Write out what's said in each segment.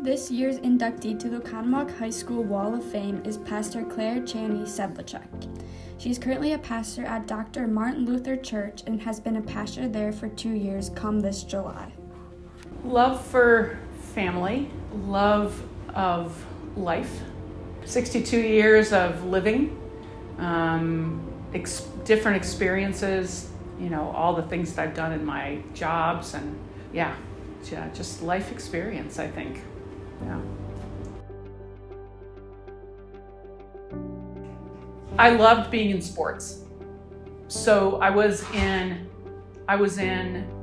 This year's inductee to the Oconomowoc High School Wall of Fame is Pastor Claire Chaney Sedlacek. She's currently a pastor at Dr. Martin Luther Church and has been a pastor there for 2 years come this July. Love for family, love of life, 62 years of living, different experiences, all the things that I've done in my jobs, and just life experience, I think. Yeah. I loved being in sports. So I was in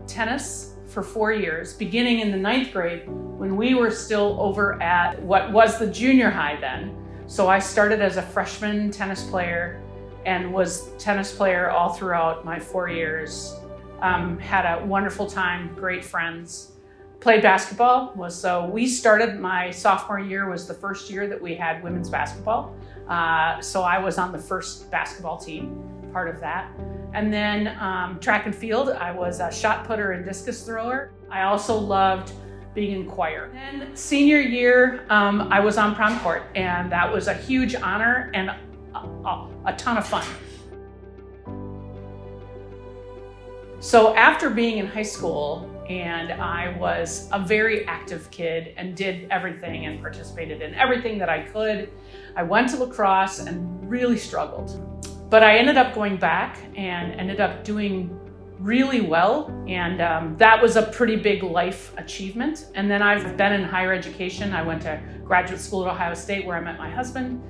tennis for 4 years, beginning in the 9th grade when we were still over at what was the junior high then. So I started as a freshman tennis player and was tennis player all throughout my 4 years. Had a wonderful time, great friends. Played basketball. So we started, my sophomore year was the first year that we had women's basketball. So I was on the first basketball team, part of that. And then track and field, I was a shot putter and discus thrower. I also loved being in choir. Then senior year, I was on prom court, and that was a huge honor and a ton of fun. So after being in high school, and I was a very active kid and did everything and participated in everything that I could, I went to lacrosse and really struggled. But I ended up going back and ended up doing really well, and that was a pretty big life achievement. And then I've been in higher education. I went to graduate school at Ohio State where I met my husband.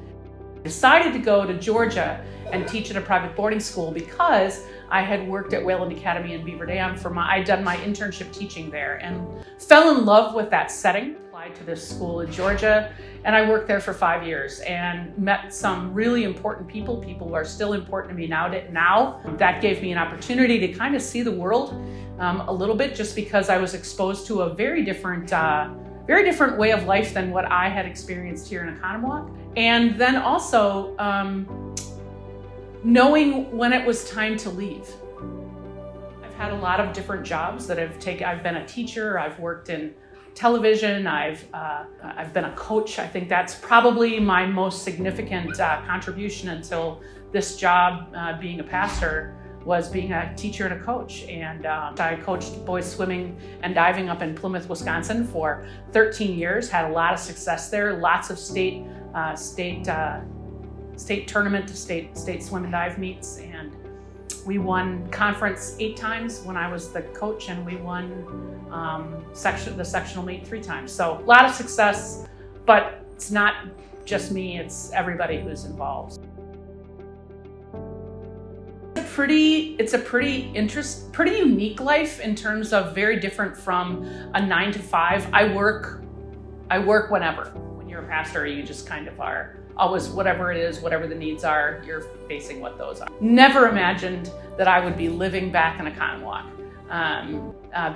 I decided to go to Georgia and teach at a private boarding school because I had worked at Wayland Academy in Beaver Dam I'd done my internship teaching there and fell in love with that setting. Applied to this school in Georgia, and I worked there for 5 years and met some really important people who are still important to me now. That gave me an opportunity to kind of see the world a little bit, just because I was exposed to a very different way of life than what I had experienced here in Oconomowoc. And then also knowing when it was time to leave. I've had a lot of different jobs that I've been a teacher, I've worked in television, I've been a coach. I think that's probably my most significant contribution until this job, being a pastor, was being a teacher and a coach. And I coached boys swimming and diving up in Plymouth, Wisconsin for 13 years, had a lot of success there, lots of state tournament to state swim and dive meets, and we won conference 8 times when I was the coach, and we won the sectional meet 3 times. So a lot of success, but it's not just me, it's everybody who's involved. It's a pretty unique life in terms of very different from a 9 to 5. I work whenever. When you're a pastor, you just kind of are always, whatever it is, whatever the needs are, you're facing what those are. Never imagined that I would be living back in Oconomowoc.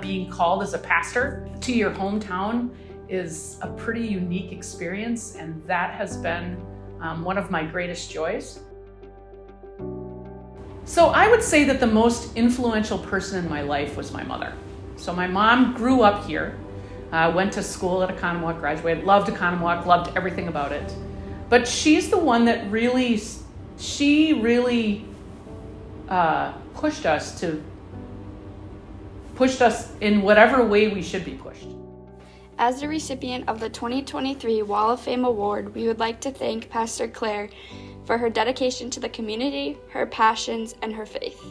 Being called as a pastor to your hometown is a pretty unique experience, and that has been one of my greatest joys. So I would say that the most influential person in my life was my mother. So my mom grew up here, went to school at Oconomowoc, graduated, loved Oconomowoc, loved everything about it. But she's the one that really pushed us in whatever way we should be pushed. As the recipient of the 2023 Wall of Fame Award, we would like to thank Pastor Claire for her dedication to the community, her passions, and her faith.